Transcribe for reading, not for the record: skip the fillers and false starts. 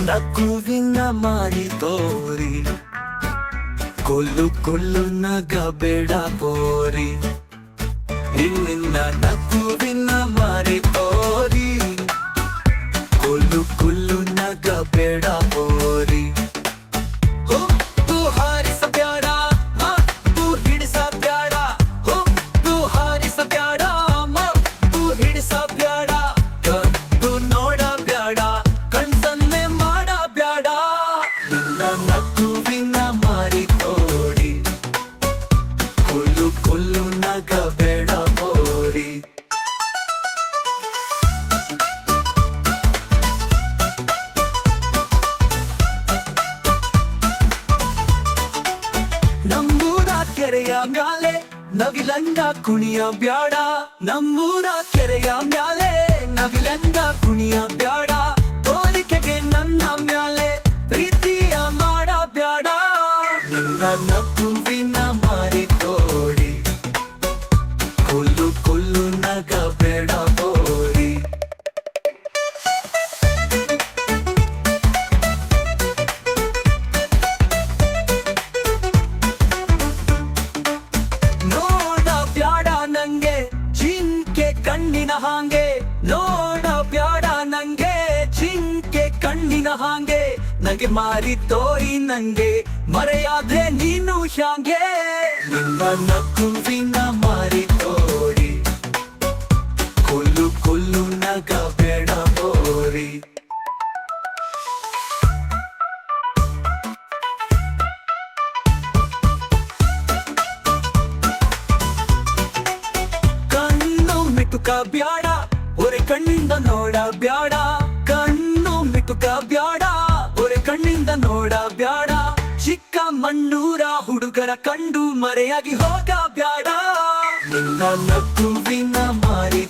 ನಗುವಿನ ಮಾರಿ ತೋರಿ ಕೊಲ್ಲು ಕೊಲ್ಲು ನಗಬೇಡ ಪೋರಿ ನಿನ್ನ ನಗುವಿನ ಮಾರಿ ತೋರಿ ಕೊಲ್ಲು ಕೊಲ್ಲು ನಗಬೇಡ ಪೋರಿ ಹೊತ್ತು ಹಾರಿಸಬ್ಯಾಡ ಮತ್ತು ಹಿಡಿಸಬ್ಯಾಡ ಹೊತ್ತು ಹಾರಿಸಬ್ಯಾಡ ಮತ್ತು ಹಿಡಿಸಬ್ಯಾಡ ಕದ್ದು ನೋಡಬ್ಯಾಡ ಕಣ್ಸನ್ನೆ ಮಾಡಬ್ಯಾಡ ನಿನ್ನ ನಗುವಿನ ಮಾರಿ ತೋರಿ ಕೊಲ್ಲು ಕೊಲ್ಲು ನಗಬೇಡ ಪೋರಿ ನಮ್ಮೂರ ಕೆರೆಯ ಮ್ಯಾಲೆ ನವಿಲಂಗ ಕುಣಿಯ ಬ್ಯಾಡ ನಮ್ಮೂರ ಕೆರೆಯ ಮ್ಯಾಲೆ ನವಿಲಂಗ ಕುಣಿಯ ಬ್ಯಾಡ ತೋರಿಕೆಗೆ ನನ್ನ ಮ್ಯಾಲೆ ಪ್ರೀತಿಯ ಮಾಡಬ್ಯಾಡ ನಿನ್ನ ನಗುವಿನ ಮಾರಿ ತೋಡಿ ಕೊಲ್ಲು ಕೊಲ್ಲು ನಗಬೇಡ ಪೋರಿ ನೋಡ ಬ್ಯಾಡ ನಂಗೆ ಜಿಂಕೆ ಕಣ್ಣಿನ ಹಾಂಗೆ ನೋಡ ಬ್ಯಾಡ ನಂಗೆ ಜಿಂಕೆ ಕಣ್ಣಿನ ಹಾಂಗೆ ನಂಗೆ ಮಾರಿ ತೋರಿ ನಂಗೆ ಮರೆಯಾದ್ರೆ ನೀನು ಹ್ಯಾಂಗೆ ನಿನ್ನ ನಗುವಿನ ಮಾರಿ ತೋರಿ ಕೊಲ್ಲು ಕೊಲ್ಲು ನಗಬೇಡ ಪೋರಿ ಕಣ್ಣು ಮಿಟುಕ ಬ್ಯಾಡ ಒರೆ ಕಣ್ಣಿಂದ ನೋಡ ಬ್ಯಾಡ ಕಣ್ಣು ಮಿಟುಕ ಬ್ಯಾಡ ಒರೆ ಕಣ್ಣಿಂದ ನೋಡ ಬ್ಯಾಡ ಚಿಕ್ಕ ಮಣ್ಣೂರ ಹುಡುಗರ ಕಂಡು ಮರೆಯಾಗಿ ಹೋಗ ಬ್ಯಾಡ ನಿನ್ನ ನಗುವಿನ ಮಾರಿ